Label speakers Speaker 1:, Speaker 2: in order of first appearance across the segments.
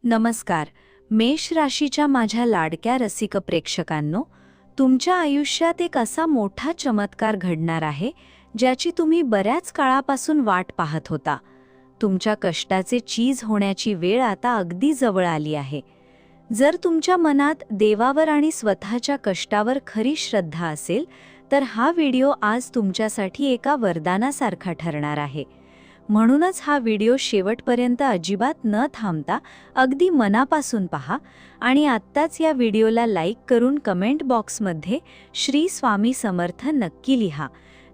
Speaker 1: नमस्कार. मेष राशीच्या माझ्या लाडक्या रसिक प्रेक्षकांनो, तुमच्या आयुष्यात एक असा मोठा चमत्कार घडणार आहे ज्याची तुम्ही बऱ्याच काळापासून वाट पाहत होता. तुमच्या कष्टाचे चीज होण्याची वेळ आता अगदी जवळ आली आहे. जर तुमच्या मनात देवावर आणि स्वतःच्या कष्टावर खरी श्रद्धा असेल तर हा व्हिडिओ आज तुमच्यासाठी एका वरदानासारखा ठरणार आहे. म्हणूनच हा व्हिडिओ शेवटपर्यंत अजिबात न थांबता अगदी मनापासून पहा आणि आत्ताच या व्हिडिओला लाईक करून कमेंट बॉक्समध्ये श्री स्वामी समर्थ नक्की लिहा,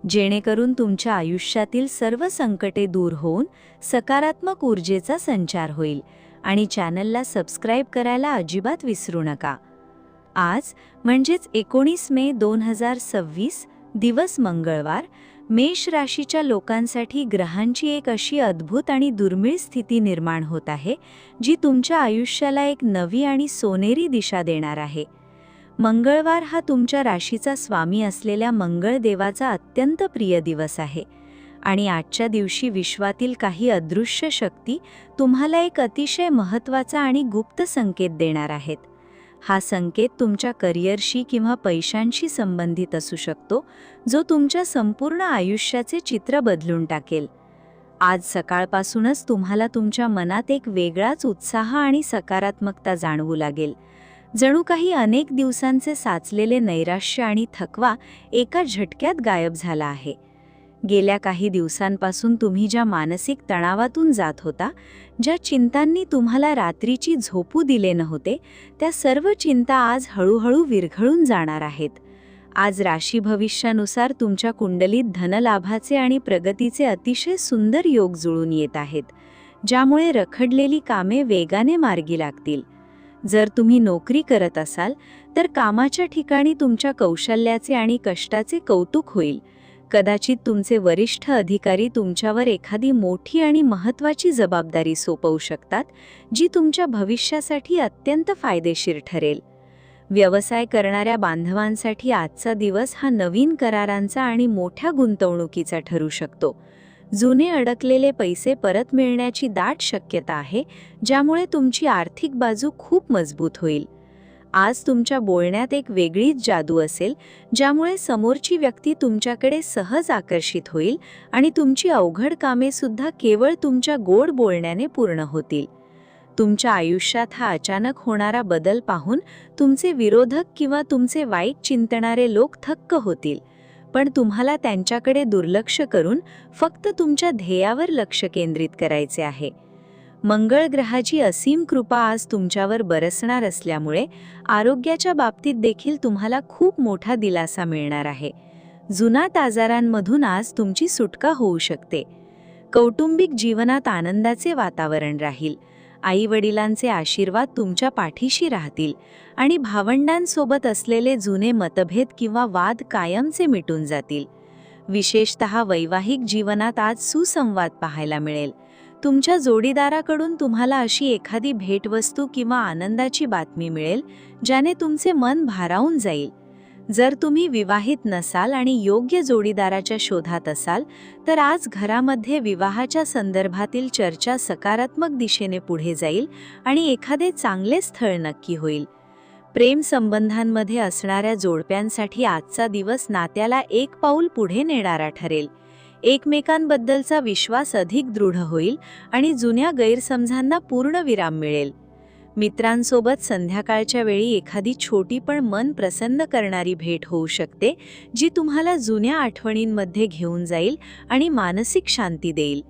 Speaker 1: जेणेकरून तुमच्या आयुष्यातील सर्व संकटे दूर होऊन सकारात्मक ऊर्जेचा संचार होईल. आणि चॅनलला सबस्क्राईब करायला अजिबात विसरू नका. आज म्हणजेच 19 मे 2026 दिवस मंगळवार, मेष राशीच्या लोकांसाठी ग्रहांची एक अशी अद्भुत आणि दुर्मिळ स्थिती निर्माण होत आहे जी तुमच्या आयुष्याला एक नवी आणि सोनेरी दिशा देणार आहे. मंगळवार हा तुमच्या राशीचा स्वामी असलेल्या मंगळ देवाचा अत्यंत प्रिय दिवस आहे आणि आजच्या दिवशी विश्वातील काही अदृश्य शक्ती तुम्हाला एक अतिशय महत्त्वाचा आणि गुप्त संकेत देणार आहेत. हा संकेत तुमच्या करिअरशी किंवा पैशांशी संबंधित असू शकतो, जो तुमच्या संपूर्ण आयुष्याचे चित्र बदलून टाकेल. आज सकाळपासूनच तुम्हाला तुमच्या मनात एक वेगळाच उत्साह आणि सकारात्मकता जाणवू लागेल. जणू काही अनेक दिवसांचे साचलेले नैराश्य आणि थकवा एका झटक्यात गायब झाला आहे. गेल्या काही दिवसांपासून तुम्ही ज्या मानसिक तणावातून जात होता, ज्या चिंतांनी तुम्हाला रात्रीची झोपू दिले नव्हते, त्या सर्व चिंता आज हळूहळू विरघळून जाणार आहेत. आज राशी भविष्यानुसार तुमच्या कुंडलीत धनलाभाचे आणि प्रगतीचे अतिशय सुंदर योग जुळून येत आहेत, ज्यामुळे रखडलेली कामे वेगाने मार्गी लागतील. जर तुम्ही नोकरी करत असाल तर कामाच्या ठिकाणी तुमच्या कौशल्याचे आणि कष्टाचे कौतुक होईल. कदाचित तुमचे वरिष्ठ अधिकारी तुमच्यावर एखादी मोठी आणि महत्त्वाची जबाबदारी सोपवू शकतात, जी तुमच्या भविष्यासाठी अत्यंत फायदेशीर ठरेल. व्यवसाय करणाऱ्या बांधवांसाठी आजचा दिवस हा नवीन करारांचा आणि मोठ्या गुंतवणुकीचा ठरू शकतो. जुने अडकलेले पैसे परत मिळण्याची दाट शक्यता आहे, ज्यामुळे तुमची आर्थिक बाजू खूप मजबूत होईल. आज तुमच्या बोलण्यात एक वेगळीच जादू असेल, ज्यामुळे समोरची व्यक्ती तुमच्याकडे सहज आकर्षित होईल आणि तुमची अवघड कामे सुद्धा केवळ तुमच्या गोड बोलण्याने पूर्ण होतील. तुमच्या आयुष्यात हा अचानक होणारा बदल पाहून तुमचे विरोधक किंवा तुमचे वाईट चिंतणारे लोक थक्क होतील, पण तुम्हाला त्यांच्याकडे दुर्लक्ष करून फक्त तुमच्या ध्येयावर लक्ष केंद्रित करायचे आहे. मंगळ ग्रहाची असीम कृपा आज तुमच्यावर बरसणार असल्यामुळे आरोग्याच्या बाबतीत देखील तुम्हाला खूप मोठा दिलासा मिळणार आहे. जुनाट आजारांमधून आज तुमची सुटका होऊ शकते. कौटुंबिक जीवनात आनंदाचे वातावरण राहील. आई-वडिलांचे आशीर्वाद तुमच्या पाठीशी राहतील आणि भावंडांसोबत असलेले जुने मतभेद किंवा वाद कायमचे मिटून जातील. विशेषतः वैवाहिक जीवनात आज सुसंवाद पाहायला मिळेल. तुमच्या जोडीदाराकडून तुम्हाला अशी एखादी भेटवस्तू किंवा आनंदाची बातमी मिळेल, ज्याने तुमचे मन भारावून जाईल. जर तुम्ही विवाहित नसाल आणि योग्य जोडीदाराच्या शोधात असाल तर आज घरामध्ये विवाहाच्या संदर्भातील चर्चा सकारात्मक दिशेने पुढे जाईल आणि एखादे चांगले स्थळ नक्की होईल. प्रेम संबंधांमध्ये असणाऱ्या जोडप्यांसाठी आजचा दिवस नात्याला एक पाऊल पुढे नेणारा ठरेल. एकमेकांबद्दलचा विश्वास अधिक दृढ होईल आणि जुन्या गैरसमजांना पूर्ण विराम मिळेल. मित्रांसोबत संध्याकाळच्या वेळी एखादी छोटी पण मन प्रसन्न करणारी भेट होऊ शकते, जी तुम्हाला जुन्या आठवणींमध्ये घेऊन जाईल आणि मानसिक शांती देईल.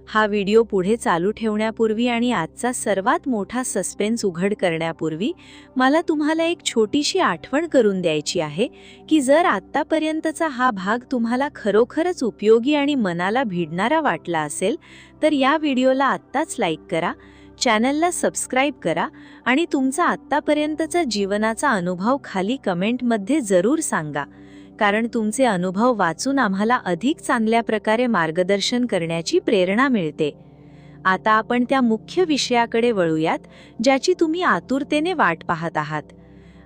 Speaker 1: हा व्हिडिओ पुढे चालू ठेवण्यापूर्वी आणि आजचा सर्वात मोठा सस्पेन्स उघड करण्यापूर्वी मला तुम्हाला एक छोटीशी आठवण करून द्यायची आहे की जर आत्तापर्यंतचा हा भाग तुम्हाला खरोखरच उपयोगी आणि मनाला भिडणारा वाटला असेल तर या व्हिडिओला आत्ताच लाईक करा, चॅनलला सबस्क्राईब करा आणि तुमचा आत्तापर्यंतचा जीवनाचा अनुभव खाली कमेंटमध्ये जरूर सांगा, कारण तुमचे अनुभव वाचून आम्हाला अधिक चांगल्या प्रकारे मार्गदर्शन करण्याची प्रेरणा मिळते. आता आपण त्या मुख्य विषयाकडे वळूयात, ज्याची तुम्ही आतुरतेने वाट पाहत आहात.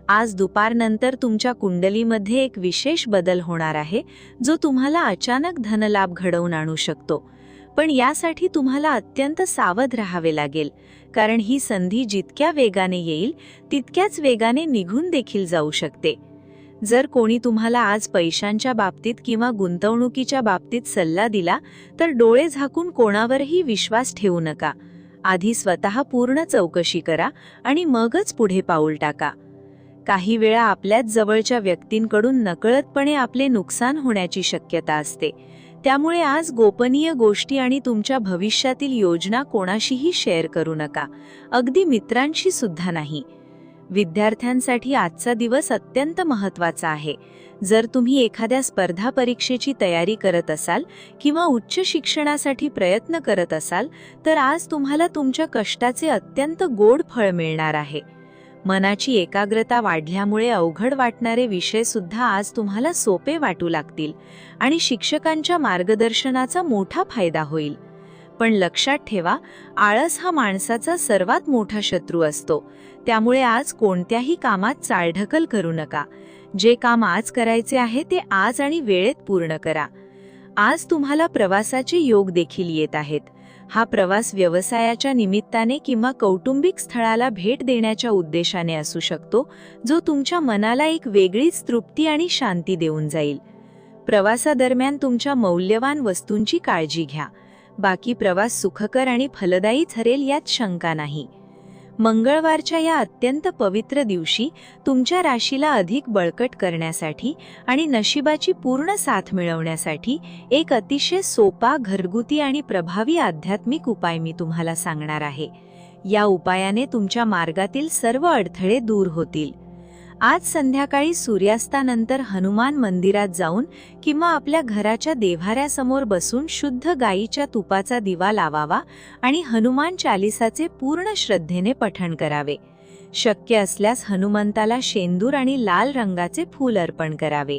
Speaker 1: आज दुपारनंतर तुमच्या कुंडलीमध्ये एक विशेष बदल होणार आहे, जो तुम्हाला अचानक धनलाभ घडवून आणू शकतो.
Speaker 2: पण यासाठी तुम्हाला अत्यंत सावध राहावे लागेल, कारण ही संधी जितक्या वेगाने येईल तितक्याच वेगाने निघून देखील जाऊ शकते. जर कोणी तुम्हाला आज पैशांच्या बाबतीत किंवा गुंतवणुकीच्या बाबतीत सल्ला दिला तर डोळे झाकून कोणावरही विश्वास ठेवू नका. आधी स्वतः पूर्ण चौकशी करा आणि मगच पुढे पाऊल टाका. काही वेळा आपल्याच जवळच्या व्यक्तींकडून नकळतपणे आपले नुकसान होण्याची शक्यता असते. त्यामुळे आज गोपनीय गोष्टी आणि तुमच्या भविष्यातील योजना कोणाशीही शेअर करू नका, अगदी मित्रांशी सुद्धा नाही. विद्यार्थ्यांसाठी आजचा दिवस अत्यंत महत्त्वाचा आहे. जर तुम्ही एखाद्या स्पर्धा परीक्षेची तयारी करत असाल किंवा उच्च शिक्षणासाठी प्रयत्न करत असाल तर आज तुम्हाला तुमच्या कष्टाचे अत्यंत गोड फळ मिळणार आहे. मनाची एकाग्रता वाढल्यामुळे अवघड वाटणारे विषय सुद्धा आज तुम्हाला सोपे वाटू लागतील आणि शिक्षकांच्या मार्गदर्शनाचा मोठा फायदा होईल. पण लक्षात ठेवा, आळस हा माणसाचा सर्वात मोठा शत्रू असतो. त्यामुळे आज कोणत्याही कामात चालढकल करू नका. जे काम आज करायचे आहे ते आज आणि वेळेत पूर्ण करा. आज तुम्हाला प्रवासाचे योग देखील येत आहेत. हा प्रवास व्यवसायाच्या निमित्ताने किंवा कौटुंबिक स्थळाला भेट देण्याच्या उद्देशाने असू शकतो, जो तुमच्या मनाला एक वेगळीच तृप्ती आणि शांती देऊन जाईल. प्रवासादरम्यान तुमच्या मौल्यवान वस्तूंची काळजी घ्या. बाकी प्रवास सुखकर आणि फलदायी ठरेल यात शंका नाही. मंगळवारच्या या अत्यंत पवित्र दिवशी तुमच्या राशीला अधिक बळकट करण्यासाठी आणि नशिबाची पूर्ण साथ मिळवण्यासाठी एक अतिशय सोपा, घरगुती आणि प्रभावी आध्यात्मिक उपाय मी तुम्हाला सांगणार आहे. या उपायाने तुमच्या मार्गातील सर्व अडथळे दूर होतील. आज संध्याकाळी सूर्यास्तानंतर हनुमान मंदिरात जाऊन किंवा आपल्या घराच्या देव्हाऱ्यासमोर बसून शुद्ध गाईच्या तुपाचा दिवा लावावा आणि हनुमान चालिसाचे पूर्ण श्रद्धेने पठण करावे. शक्य असल्यास हनुमंताला शेंदूर आणि लाल रंगाचे फूल अर्पण करावे.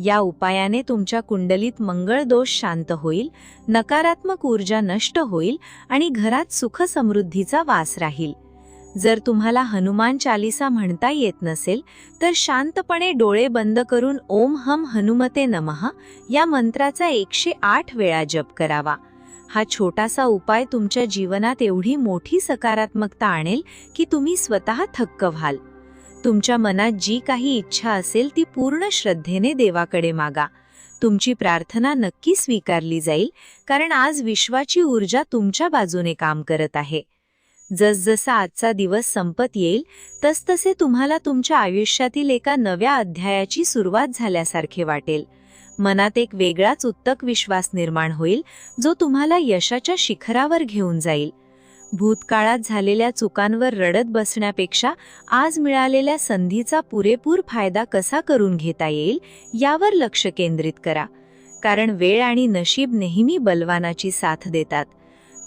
Speaker 2: या उपायाने तुमच्या कुंडलीत मंगळ दोष शांत होईल, नकारात्मक ऊर्जा नष्ट होईल आणि घरात सुख समृद्धीचा वास राहील. जर तुम्हाला हनुमान चालिसा म्हणता येत नसेल तर शांतपणे डोळे बंद करून ओम हम हनुमते नमः या मंत्राचा 108 वेळा जप करावा. हा छोटासा उपाय तुमच्या जीवनात एवढी मोठी सकारात्मकता आणेल की तुम्ही स्वतः थक्क व्हाल. तुमच्या मनात जी काही इच्छा असेल ती पूर्ण श्रद्धेने देवाकडे मागा. तुमची प्रार्थना नक्की स्वीकारली जाईल, कारण आज विश्वाची ऊर्जा तुमच्या बाजूने काम करत आहे. जसजसा आजचा दिवस संपत येईल तसतसे तुम्हाला तुमच्या आयुष्यातील एका नव्या अध्यायाची सुरुवात झाल्यासारखे वाटेल. मनात एक वेगळाच उत्तक विश्वास निर्माण होईल, जो तुम्हाला यशाच्या शिखरावर घेऊन जाईल. भूतकाळात झालेल्या चुकांवर रडत बसण्यापेक्षा आज मिळालेल्या संधीचा पुरेपूर फायदा कसा करून घेता येईल यावर लक्ष केंद्रित करा, कारण वेळ आणि नशीब नेहमी बलवानाची साथ देतात.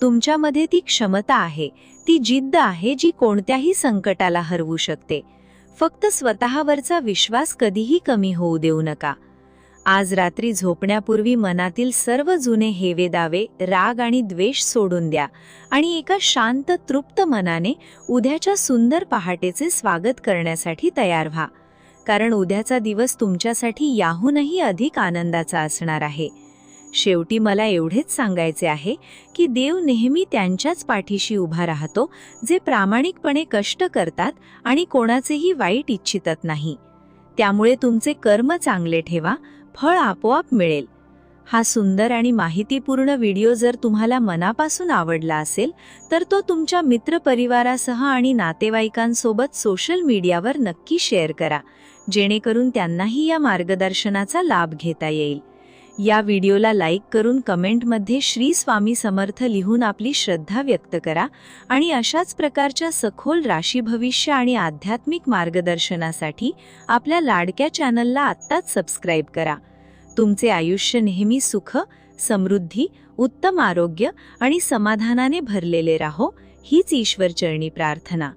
Speaker 2: तुमच्यामध्ये ती क्षमता आहे, ती जिद्द आहे जी कोणत्याही संकटाला हरवू शकते. फक्त स्वतःवरचा विश्वास कधीही कमी होऊ देऊ नका. आज रात्री झोपण्यापूर्वी मनातील सर्व जुने हेवे दावे, राग आणि द्वेष सोडून द्या आणि एका शांत, तृप्त मनाने उद्याच्या सुंदर पहाटेचे स्वागत करण्यासाठी तयार व्हा, कारण उद्याचा दिवस तुमच्यासाठी याहूनही अधिक आनंदाचा असणार आहे. शेवटी मला एवढेच सांगायचे आहे की देव नेहमी त्यांच्याच पाठीशी उभा राहतो जे प्रामाणिकपणे कष्ट करतात आणि कोणाचेही वाईट इच्छितत नाही. त्यामुळे तुमचे कर्म चांगले ठेवा, फळ आपोआप मिळेल. हा सुंदर आणि माहितीपूर्ण व्हिडिओ जर तुम्हाला मनापासून आवडला असेल तर तो तुमच्या मित्रपरिवारासह आणि नातेवाईकांसोबत सोशल मीडियावर नक्की शेअर करा, जेणेकरून त्यांनाही या मार्गदर्शनाचा लाभ घेता येईल. या व्हिडिओला लाईक करून कमेंटमध्ये श्री स्वामी समर्थ लिहून आपली श्रद्धा व्यक्त करा आणि अशाच प्रकारच्या सखोल राशी भविष्य आणि आध्यात्मिक मार्गदर्शनासाठी आपल्या लाडक्या चॅनलला आत्ताच सबस्क्राईब करा. तुमचे आयुष्य नेहमी सुख, समृद्धी, उत्तम आरोग्य आणि समाधानाने भरलेले राहो, हीच ईश्वरचरणी प्रार्थना.